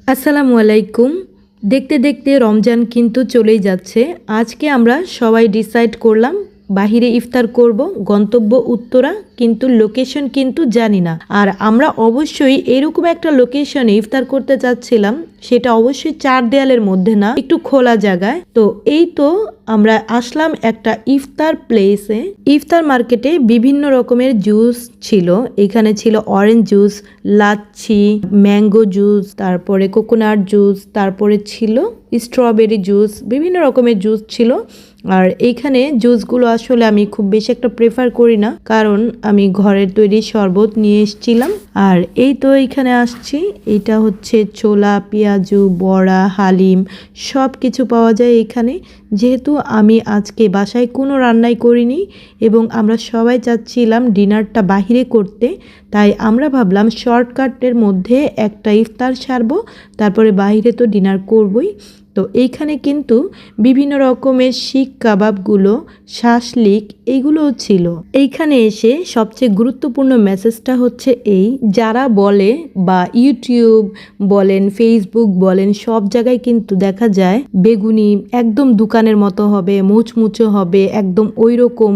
আসসালামু আলাইকুম। দেখতে দেখতে রমজান কিন্তু চলেই যাচ্ছে। আজকে আমরা সবাই ডিসাইড করলাম বাহিরে ইফতার করব, গন্তব্য উত্তরা, কিন্তু লোকেশন কিন্তু জানি না। আর আমরা অবশ্যই এরকম একটা লোকেশনে ইফতার করতে চাচ্ছিলাম, সেটা অবশ্যই চার দেয়ালের মধ্যে না, একটু খোলা জায়গায়। তো এই তো আমরা আসলাম একটা ইফতার প্লেসে। ইফতার মার্কেটে বিভিন্ন রকমের জুস ছিল। এখানে ছিল orange juice, lassi, mango juice, তারপরে কোকোনাট জুস, তারপরে ছিল স্ট্রবেরি জুস, বিভিন্ন রকমের জুস ছিল। আর এইখানে জুসগুলো আসলে আমি খুব বেশি একটা প্রেফার করি না, কারণ আমি ঘরের তৈরি শরবত নিয়ে এসেছিলাম। আর এই তো এইখানে আসছি, এটা হচ্ছে ছোলা, পেঁয়াজু, বড়া, হালিম সব কিছু পাওয়া যায় এখানে। যেহেতু আমি আজকে বাসায় কোনো রান্নাই করিনি এবং আমরা সবাই চাচ্ছিলাম ডিনারটা বাহিরে করতে, তাই আমরা ভাবলাম শর্টকাটের মধ্যে একটা ইফতার সারবো, তারপরে বাইরে তো ডিনার করবই। তো এইখানে কিন্তু বিভিন্ন রকমের শিক কাবাবগুলো, শাসলিক এইগুলোও ছিল। এইখানে এসে সবচেয়ে গুরুত্বপূর্ণ মেসেজটা হচ্ছে এই, যারা বলে বা ইউটিউব বলেন, ফেসবুক বলেন, সব জায়গায় কিন্তু দেখা যায় বেগুনি একদম দোকানের মতো হবে, মুচমুচে হবে, একদম ওই রকম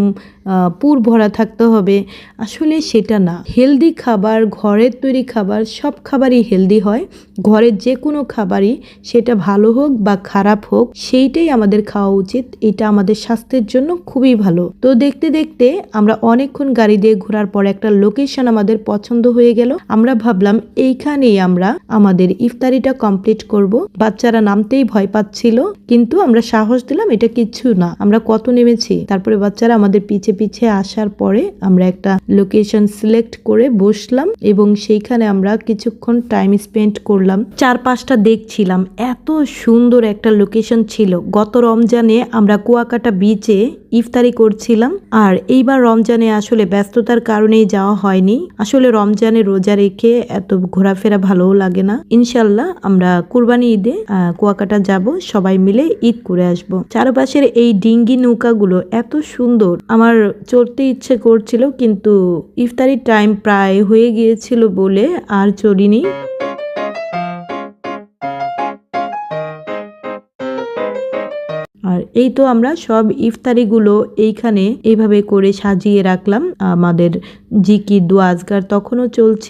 পুর ভরা থাকতে হবে। আসলে সেটা না। হেলদি খাবার, ঘরের তৈরি খাবার, সব খাবারই হেলদি হয়। ঘরের যে কোনো খাবারই, সেটা ভালো হোক বা খারাপ হোক, সেইটাই আমাদের খাওয়া উচিত। এটা আমাদের স্বাস্থ্যের জন্য খুবই ভালো। তো দেখতে দেখতে আমরা অনেকক্ষণ গাড়ি দিয়ে ঘোরার পর একটা লোকেশন আমাদের পছন্দ হয়ে গেল। আমরা ভাবলাম এইখানেই আমরা আমাদের ইফতারিটা কমপ্লিট করব। বাচ্চারা নামতেই ভয় পাচ্ছিল, কিন্তু আমরা সাহস দিলাম এটা কিচ্ছু না, আমরা কত নেমেছি। তারপরে বাচ্চারা আমাদের পিছে পিছে আসার পরে আমরা একটা লোকেশন সিলেক্ট করে বসলাম এবং সেইখানে আমরা কিছুক্ষণ টাইম স্পেন্ড করলাম, চারপাশটা দেখছিলাম। এত সুন্দর একটা লোকেশন ছিল। গত রমজানে আমরা কুয়াকাটা বিচে ইফতারি করছিলাম, আর এইবার রমজানে আসলে ব্যস্ততার কারণেই যাওয়া হয়নি। আসলে রমজানে রোজা রেখে এত ঘোরাফেরা ভালোও লাগে না। ইনশাল্লাহ আমরা কুরবানি ঈদে কুয়াকাটা যাব, সবাই মিলে ঈদ করে আসব। চারপাশের এই ডিঙ্গি নৌকাগুলো এত সুন্দর, আমার চড়তে ইচ্ছে করছিল, কিন্তু ইফতারির টাইম প্রায় হয়ে গিয়েছিল বলে আর চড়িনি। আর এই তো আমরা সব ইফতারিগুলো এইখানে এইভাবে করে সাজিয়ে রাখলাম। আমাদের জিকির, দোয়া, আজকার তখনও চলছিল।